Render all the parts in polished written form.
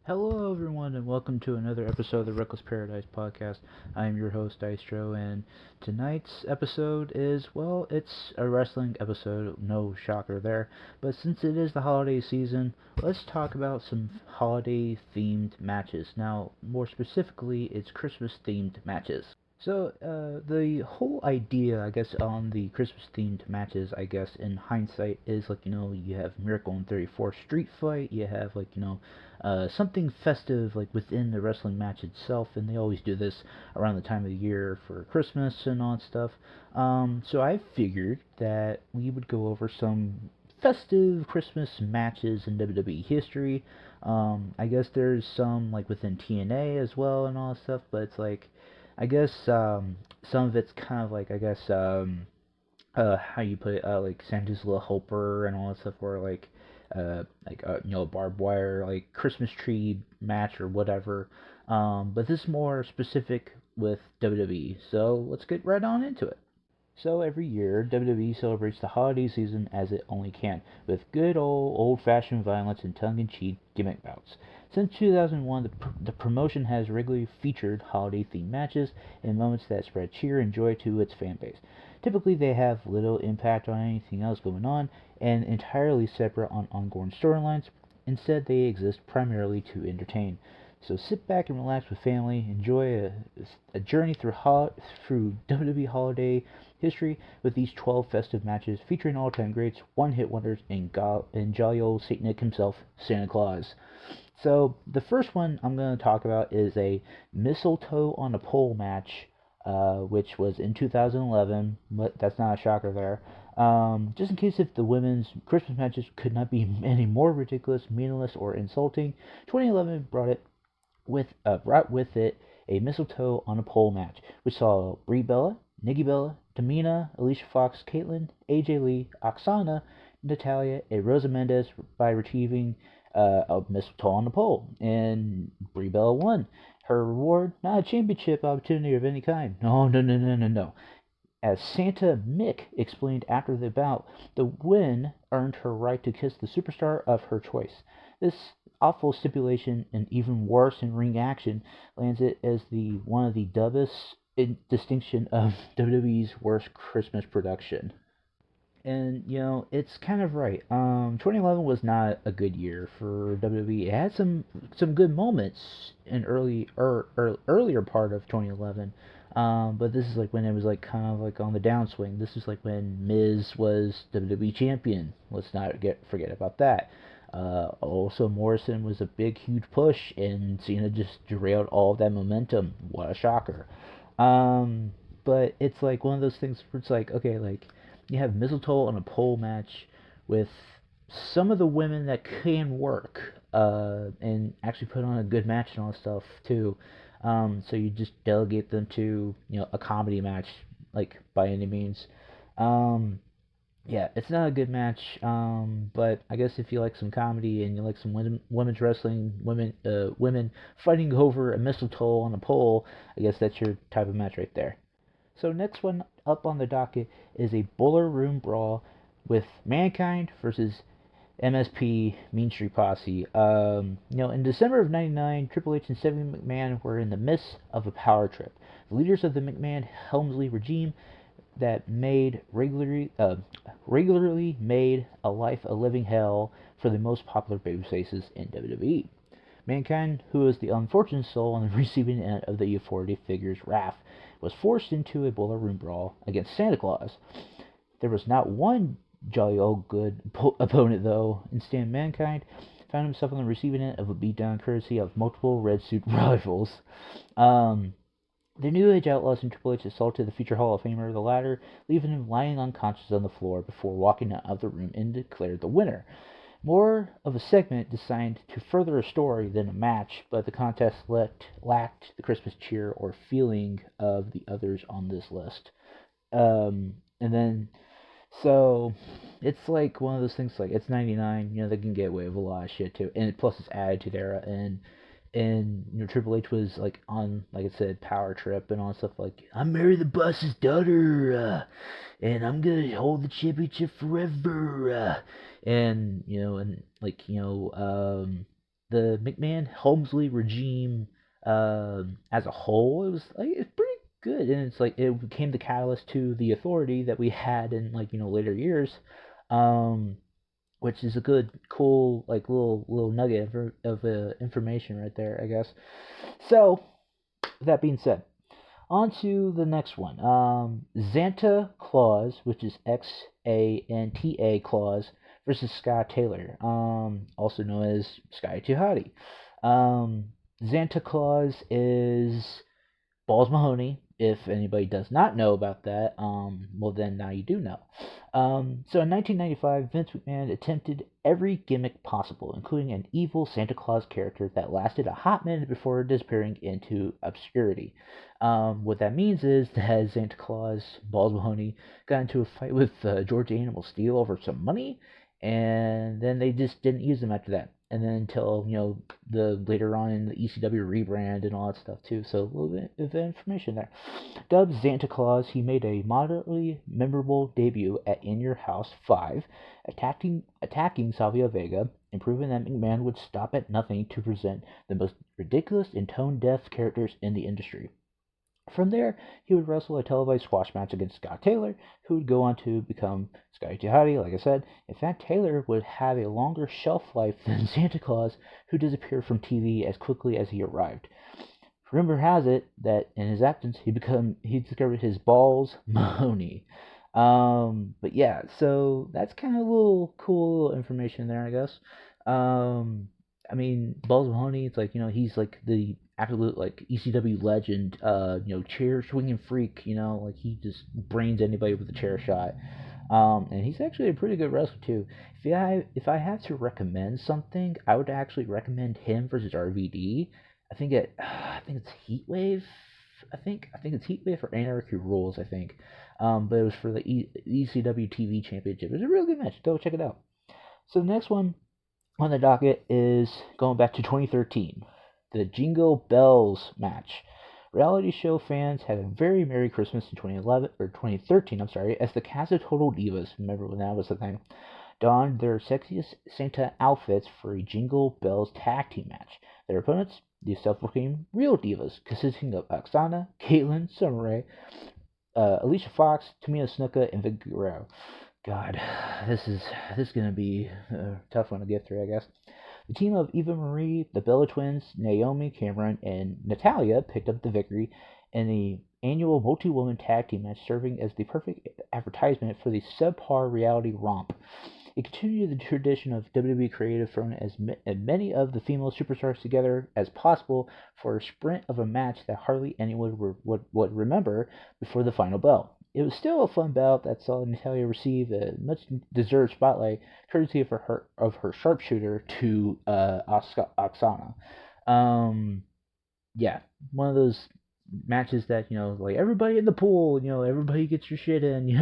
Hello, everyone, and welcome to another episode of the Reckless Paradise podcast. I am your host, Dystro, and tonight's episode is, well, it's a wrestling episode, no shocker there. But since it is the holiday season, let's talk about some holiday themed matches. Now, more specifically, it's Christmas themed matches. The whole idea, I guess, on the Christmas themed matches, I guess, in hindsight, is like, you have Miracle on 34th Street Fight, you have, something festive, like, within the wrestling match itself, and they always do this around the time of the year for Christmas and all that stuff. So I figured that we would go over some festive Christmas matches in WWE history. I guess there's some, like, within TNA as well and all that stuff, but it's like, I guess some of it's kind of like how you put it, like Santa's Little Helper and all that stuff, or barbed wire like Christmas tree match or whatever. But this is more specific with WWE, so let's get right on into it. So every year, WWE celebrates the holiday season as it only can, with good old-fashioned violence and tongue-in-cheek gimmick bouts. Since 2001, the promotion has regularly featured holiday-themed matches and moments that spread cheer and joy to its fan base. Typically, they have little impact on anything else going on and entirely separate on ongoing storylines. Instead, they exist primarily to entertain. So sit back and relax with family. Enjoy a journey through WWE holiday history with these 12 festive matches featuring all-time greats, one-hit wonders, and jolly old Saint Nick himself, Santa Claus. So the first one I'm going to talk about is a mistletoe on a pole match, which was in 2011. But that's not a shocker there. Just in case if the women's Christmas matches could not be any more ridiculous, meaningless, or insulting, 2011 brought with it a mistletoe on a pole match, which saw Brie Bella, Nikki Bella, Tamina, Alicia Fox, Caitlyn, AJ Lee, Oksana, Natalia, and Rosa Mendez by retrieving a mistletoe on the pole, and Brie Bella won. Her reward, not a championship opportunity of any kind. No, no, no, no, no, no. As Santa Mick explained after the bout, the win earned her right to kiss the superstar of her choice. This awful stipulation, and even worse in ring action, lands it as the one of the dumbest distinction of WWE's worst Christmas production. And it's kind of right. 2011 was not a good year for WWE. It had some good moments in earlier part of 2011. But this is like when it was like kind of like on the downswing. This is like when Miz was WWE champion. Let's not forget about that. Also, Morrison was a big, huge push, and Cena just derailed all of that momentum. What a shocker! But it's like one of those things where it's like, okay, like you have mistletoe on a pole match with some of the women that can work, and actually put on a good match and all that stuff too. So you just delegate them to a comedy match, like by any means. Um, yeah, it's not a good match, but I guess if you like some comedy and you like some women's wrestling, women fighting over a mistletoe on a pole, I guess that's your type of match right there. So next one up on the docket is a Boiler Room Brawl with Mankind versus MSP Mean Street Posse. In December of '99, Triple H and Stephanie McMahon were in the midst of a power trip. The leaders of the McMahon Helmsley regime that regularly made a life a living hell for the most popular babyfaces in WWE. Mankind, who was the unfortunate soul on the receiving end of the authority figure's wrath, was forced into a boiler room brawl against Santa Claus. There was not one jolly old good opponent, though. Instead, Mankind found himself on the receiving end of a beatdown courtesy of multiple red suit rivals. The New Age Outlaws and Triple H assaulted the future Hall of Famer, the latter leaving him lying unconscious on the floor before walking out of the room and declared the winner. More of a segment designed to further a story than a match, but the contest lacked the Christmas cheer or feeling of the others on this list. And then, so it's like one of those things. Like it's '99, they can get away with a lot of shit too, and plus it's Attitude Era, and Triple H was like on, like I said, power trip and all that stuff. Like I'm Mary the Boss's daughter, and I'm gonna hold the championship forever. And the McMahon Helmsley regime as a whole, it was like it's pretty good, and it's like it became the catalyst to the authority that we had in like later years, um, which is a good, cool like little nugget of information right there, I guess. So that being said, on to the next one. Xanta Claus, which is Xanta Claus versus Scott Taylor, also known as Sky Too Hottie. Xanta Claus is Balls Mahoney. If anybody does not know about that, well then now you do know. So in 1995, Vince McMahon attempted every gimmick possible, including an evil Santa Claus character that lasted a hot minute before disappearing into obscurity. What that means is that Santa Claus, Balls Mahoney, got into a fight with George Animal Steel over some money, and then they just didn't use him after that. And then until the later on in the ECW rebrand and all that stuff too. So a little bit of information there. Dubbed Santa Claus, he made a moderately memorable debut at In Your House 5, attacking Savio Vega and proving that McMahon would stop at nothing to present the most ridiculous and tone-deaf characters in the industry. From there, he would wrestle a televised squash match against Scott Taylor, who would go on to become Scotty Jihadi, like I said. In fact, Taylor would have a longer shelf life than Santa Claus, who disappeared from TV as quickly as he arrived. Rumor has it that in his absence, he discovered his balls Mahoney. But yeah, so that's kind of a little cool little information there, I guess. I mean, Balls Mahoney, it's like he's like the absolute like ECW legend, chair swinging freak, like he just brains anybody with a chair shot. And he's actually a pretty good wrestler too. If I have to recommend something, I would actually recommend him versus RVD. I think it's Heatwave. I think it's Heatwave or Anarchy Rules. I think, but it was for the ECW TV Championship. It was a really good match. Go check it out. So the next one on the docket is going back to 2013, the Jingle Bells match. Reality show fans had a very Merry Christmas in 2011 or 2013. I'm sorry, as the cast of Total Divas, remember when that was the thing, donned their sexiest Santa outfits for a Jingle Bells tag team match. Their opponents, the self-proclaimed Real Divas, consisting of Oksana, Caitlyn, Summer Rae, Alicia Fox, Tamina Snuka, and Vic Guerrero. God, this is gonna be a tough one to get through, I guess. The team of Eva Marie, the Bella Twins, Naomi, Cameron, and Natalia picked up the victory in the annual multi-woman tag team match, serving as the perfect advertisement for the subpar reality romp. It continued the tradition of WWE Creative throwing as many of the female superstars together as possible for a sprint of a match that hardly anyone would remember before the final bell. It was still a fun bout that saw Natalia receive a much-deserved spotlight, courtesy of her sharpshooter to Oksana. Yeah, one of those matches that like everybody in the pool, everybody gets your shit in,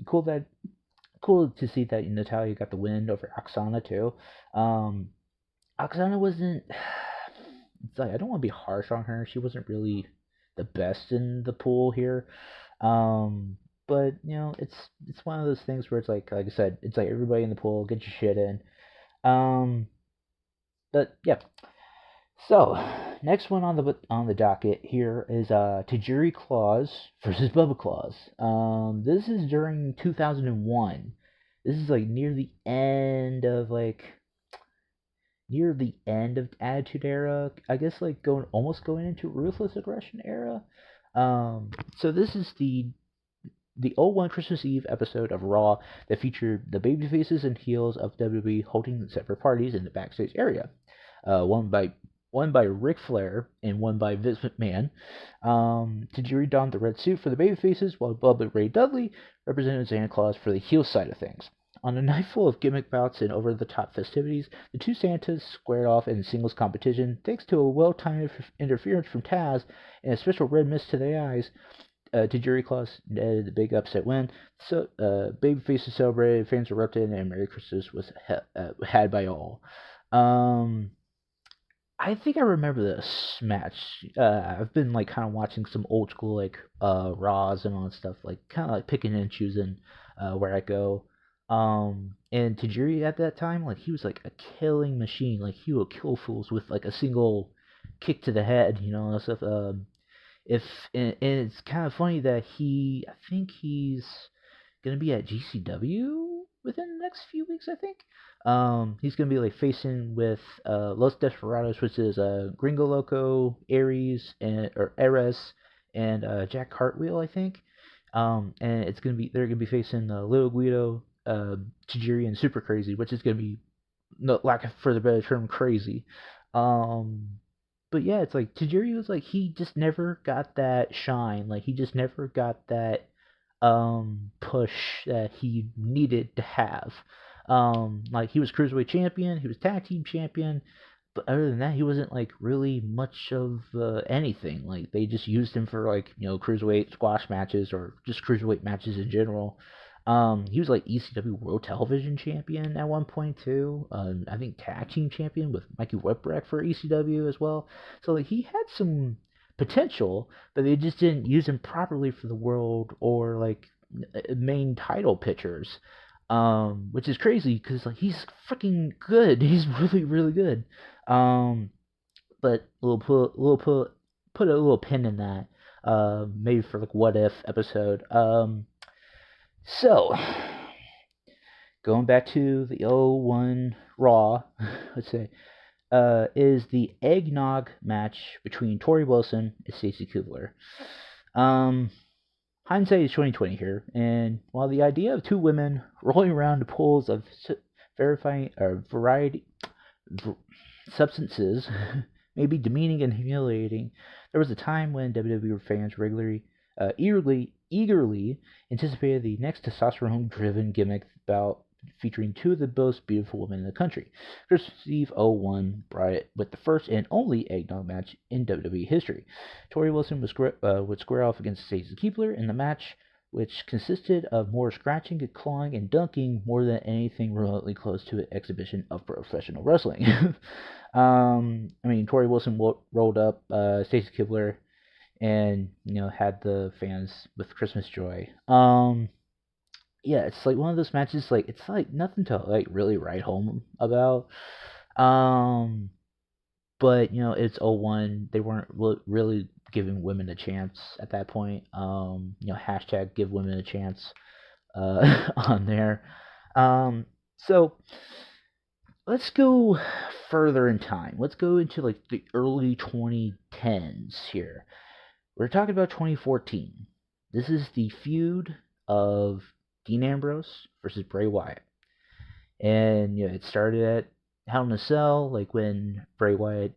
cool to see that Natalia got the win over Oksana too. Oksana wasn't. It's like I don't want to be harsh on her. She wasn't really the best in the pool here. But it's one of those things where it's like I said, it's like everybody in the pool, get your shit in. But yeah. So next one on the docket here is Tajiri Claus versus Bubba Claus. This is during 2001. This is like near the end of Attitude Era. I guess like almost going into Ruthless Aggression Era. So this is the 01 Christmas Eve episode of Raw that featured the babyfaces and heels of WWE holding separate parties in the backstage area. One by Ric Flair and one by Vince McMahon. Tajiri donned the red suit for the babyfaces, while Bubba Ray Dudley represented Santa Claus for the heel side of things. On a night full of gimmick bouts and over-the-top festivities, the two Santas squared off in singles competition thanks to a well-timed interference from Taz and a special red mist to the eyes. Tajiri Claus netted the big upset win. So, babyfaces celebrated, fans erupted, and Merry Christmas was had by all. I think I remember this match. I've been like kind of watching some old school like Raws and all that stuff, like kind of like picking and choosing where I go. And Tajiri at that time, like he was like a killing machine. Like he would kill fools with like a single kick to the head, and stuff. If and it's kind of funny that I think he's gonna be at GCW within the next few weeks. I think. He's gonna be like facing with Los Desperados, which is Gringo Loco, Ares, and Jack Cartwheel, I think. And they're gonna be facing Little Guido, Tajiri, and Super Crazy, which is gonna be, no lack of further better term, crazy. Um, but yeah, it's like Tajiri was like he just never got that shine. Like he just never got that push that he needed to have. Like he was cruiserweight champion, he was tag team champion, but other than that, he wasn't like really much of anything. Like they just used him for like cruiserweight squash matches or just cruiserweight matches in general. He was like ECW World Television Champion at one point too. I think tag team champion with Mikey Whipwreck for ECW as well. So like he had some potential, but they just didn't use him properly for the world or like main title pictures. Which is crazy because like he's freaking good. He's really really good. Um, but we'll put a little pin in that. Maybe for like what if episode. So going back to the '01 Raw, let's say, is the eggnog match between Tori Wilson and Stacy Kubler. Hindsight is 2020 here, and while the idea of two women rolling around the pools of verifying or variety substances may be demeaning and humiliating, there was a time when WWE fans eagerly anticipated the next testosterone-driven gimmick bout featuring two of the most beautiful women in the country. Christmas Eve '01 brought it with the first and only eggnog match in WWE history. Tori Wilson would square off against Stacy Keibler in the match, which consisted of more scratching, clawing, and dunking more than anything remotely close to an exhibition of professional wrestling. Tori Wilson rolled up Stacy Keibler and had the fans with Christmas joy. Yeah, it's like one of those matches. Like it's like nothing to like really write home about. Um, but it's '01. They weren't really giving women a chance at that point. Hashtag give women a chance on there. So let's go further in time. Let's go into like the early 2010s here. We're talking about 2014. This is the feud of Dean Ambrose versus Bray Wyatt. And it started at Hell in a Cell, like when Bray Wyatt,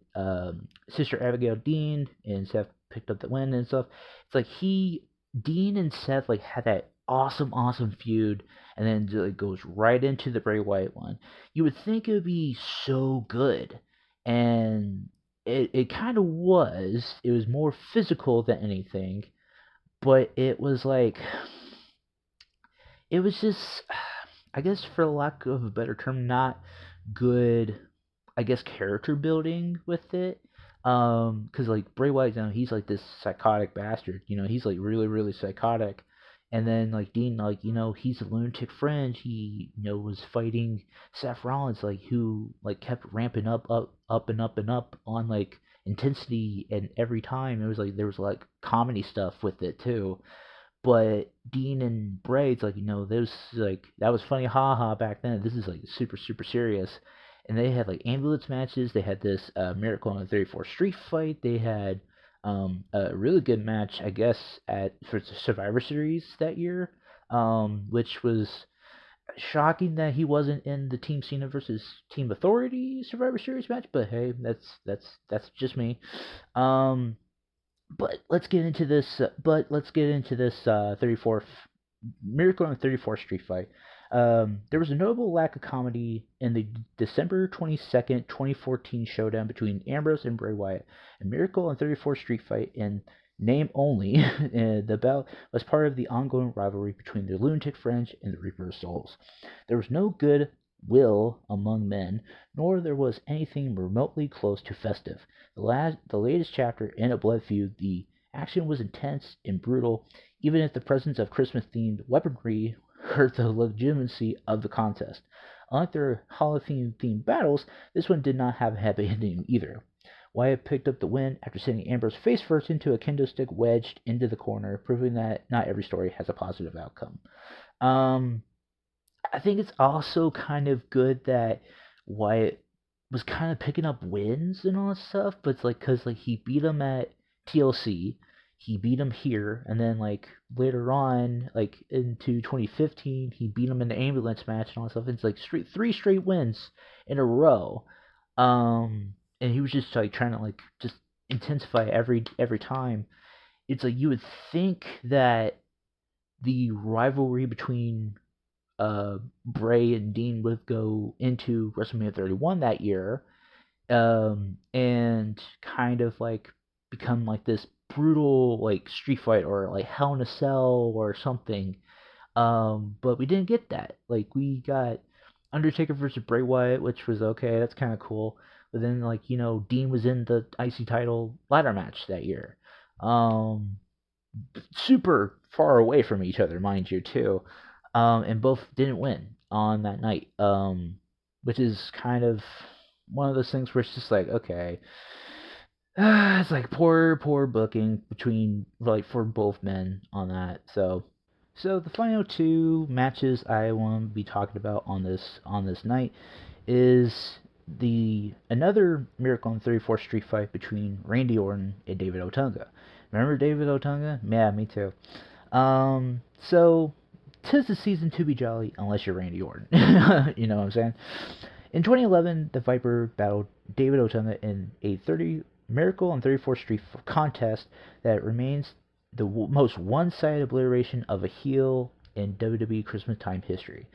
Sister Abigail Dean, and Seth picked up the win and stuff. It's like Dean and Seth like had that awesome feud, and then it goes right into the Bray Wyatt one. You would think it would be so good, and it kind of was. It was more physical than anything, but it was like it was just, I guess for lack of a better term, not good, I guess, character building with it. Cause like Bray Wyatt, he's like this psychotic bastard. He's like really really psychotic. And then like Dean, like he's a lunatic fringe. He was fighting Seth Rollins, like who like kept ramping up and up on like intensity, and every time it was like there was like comedy stuff with it too. But Dean and Bray, it's like those like that was funny, haha, back then. This is like super super serious, and they had like ambulance matches. They had this Miracle on the 34th Street fight. They had a really good match, I guess, for Survivor Series that year, which was shocking that he wasn't in the Team Cena versus Team Authority Survivor Series match. But hey, that's just me. But let's get into this. 34th Miracle on the 34th Street fight. There was a notable lack of comedy in the December 22nd, 2014 showdown between Ambrose and Bray Wyatt. A Miracle on 34th Street fight in name only. The bout was part of the ongoing rivalry between the Lunatic Fringe and the Reaper of Souls. There was no good will among men, nor there was anything remotely close to festive. The latest chapter in a blood feud, the action was intense and brutal, even if the presence of Christmas-themed weaponry hurt the legitimacy of the contest. Unlike their Hall of Fame themed battles, this one did not have a happy ending either. Wyatt picked up the win after sending Ambrose face first into a kendo stick wedged into the corner, proving that not every story has a positive outcome. I think it's also kind of good that Wyatt was kind of picking up wins and all that stuff, but it's like because like he beat him at TLC, he beat him here, and then like later on, like into 2015, he beat him in the ambulance match and all that stuff. It's like three straight wins in a row, and he was just like trying to like just intensify every time. It's like you would think that the rivalry between Bray and Dean would go into WrestleMania 31 that year, and kind of like become like this brutal like street fight or like Hell in a Cell or something. But we didn't get that. Like we got Undertaker versus Bray Wyatt, which was okay. That's kind of cool. But then like Dean was in the IC title ladder match that year. Super far away from each other, mind you, too. And both didn't win on that night, which is kind of one of those things where it's just like, okay, it's like poor booking between like for both men on that. So the final two matches I want to be talking about on this night is another Miracle on 34th Street fight between Randy Orton and David Otunga. Remember David Otunga? Yeah, me too. So 'tis the season to be jolly, unless you're Randy Orton. You know what I'm saying? In 2011, the Viper battled David Otunga in a Miracle on 34th Street contest that remains the most one-sided obliteration of a heel in WWE Christmas time history.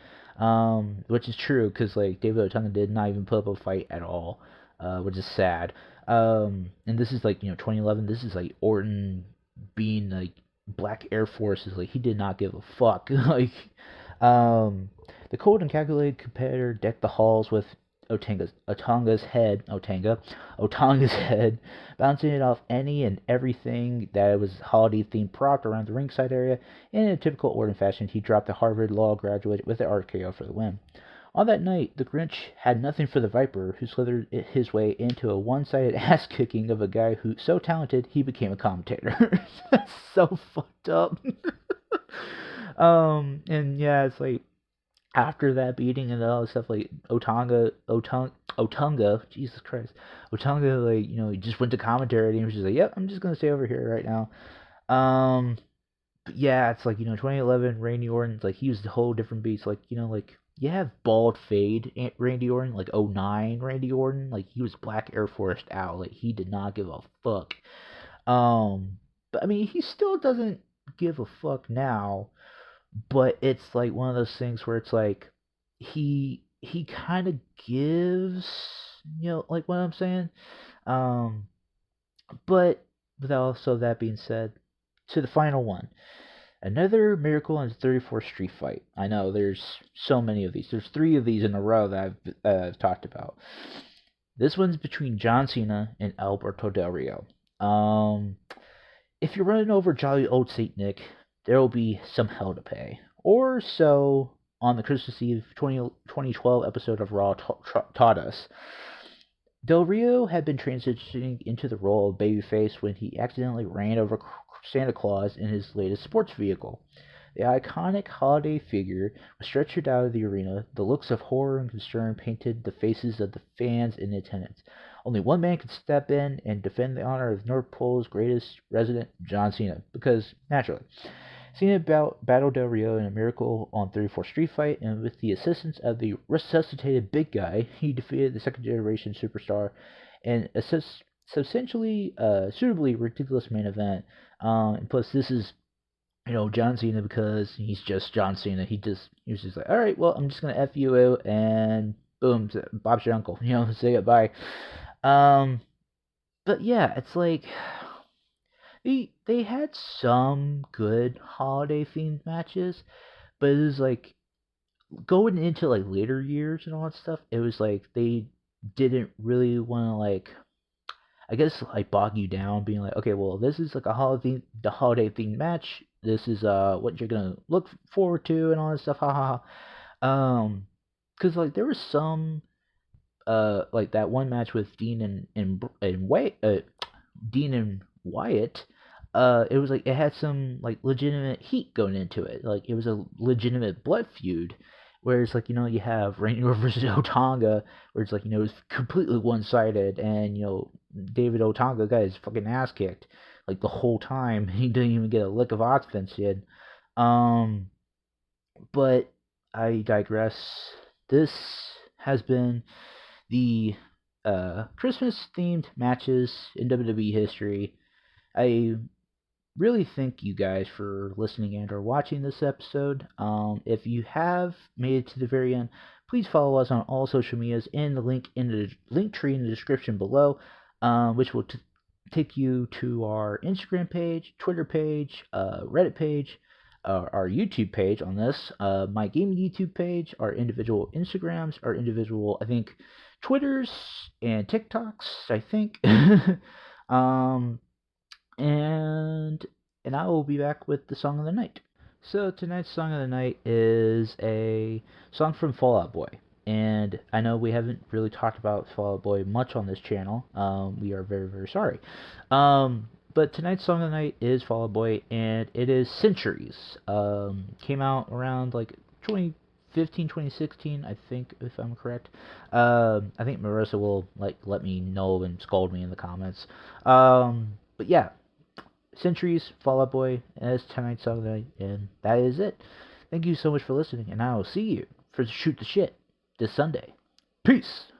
Which is true because like David Otunga did not even put up a fight at all, which is sad. And this is like 2011. This is like Orton being like Black Air Forces. Like he did not give a fuck. Like, the cold and calculated competitor decked the halls with Otunga's head, bouncing it off any and everything that was holiday themed propped around the ringside area. In a typical Orton fashion, he dropped a Harvard Law graduate with the RKO for the win. On that night, the Grinch had nothing for the Viper, who slithered his way into a one-sided ass-kicking of a guy who so talented he became a commentator. That's so fucked up. And yeah, it's like after that beating and all this stuff, like Otunga, Jesus Christ, Otunga, like he just went to commentary and he was just like, "Yep, I'm just gonna stay over here right now." But yeah, it's like 2011 Randy Orton's like he was a whole different beast. Like like you have bald fade Randy Orton, like '09 Randy Orton, like he was Black Air Force out, like he did not give a fuck. But I mean he still doesn't give a fuck now, but it's like one of those things where it's like he kind of gives, like what I'm saying. But with also that being said, to the final one. Another Miracle on 34th Street fight. I know there's so many of these. There's 3 of these in a row that I've talked about. This one's between John Cena and Alberto Del Rio. If you're running over jolly old Saint Nick, there will be some hell to pay. Or so on the Christmas Eve 2012 episode of Raw taught us. Del Rio had been transitioning into the role of babyface when he accidentally ran over Santa Claus in his latest sports vehicle. The iconic holiday figure was stretchered out of the arena. The looks of horror and concern painted the faces of the fans in attendance. Only one man could step in and defend the honor of North Pole's greatest resident, John Cena, because, naturally, Cena battled Del Rio in a Miracle on 34th Street fight, and with the assistance of the resuscitated Big Guy, he defeated the second-generation superstar in a substantially, suitably ridiculous main event. And plus, this is, John Cena because he's just John Cena. He was just like, all right, well, I'm just gonna F you out, and boom, Bob's your uncle. Say goodbye. But yeah, it's like they had some good holiday themed matches, but it was like going into like later years and all that stuff. It was like they didn't really want to like I guess like bog you down, being like, okay, well, this is like the holiday themed match. This is what you're gonna look forward to and all that stuff. Ha ha ha. Because like there was some like that one match with Dean and Wyatt. It was like it had some like legitimate heat going into it. Like it was a legitimate blood feud. Whereas like you have Rainier versus Otunga, where it's like it's completely one sided, and David Otunga got his fucking ass kicked like the whole time. He didn't even get a lick of offense yet. Um, but I digress. This has been the Christmas themed matches in WWE history. I really thank you guys for listening and or watching this episode. If you have made it to the very end, please follow us on all social medias in the link tree in the description below, which will take you to our Instagram page, Twitter page, Reddit page, our YouTube page on this, my gaming YouTube page, our individual Instagrams, our individual, I think, Twitters and TikToks, I think. um, and I will be back with the song of the night. So tonight's song of the night is a song from Fall Out Boy. And I know we haven't really talked about Fall Out Boy much on this channel. We are very, very sorry. But tonight's song of the night is Fall Out Boy, and it is Centuries. Came out around like 2015, 2016, I think, if I'm correct. I think Marissa will let me know and scold me in the comments. But yeah, Centuries, Fall Out Boy, as tonight's song of the night, and that is it. Thank you so much for listening, and I will see you for Shoot the Shit this Sunday. Peace!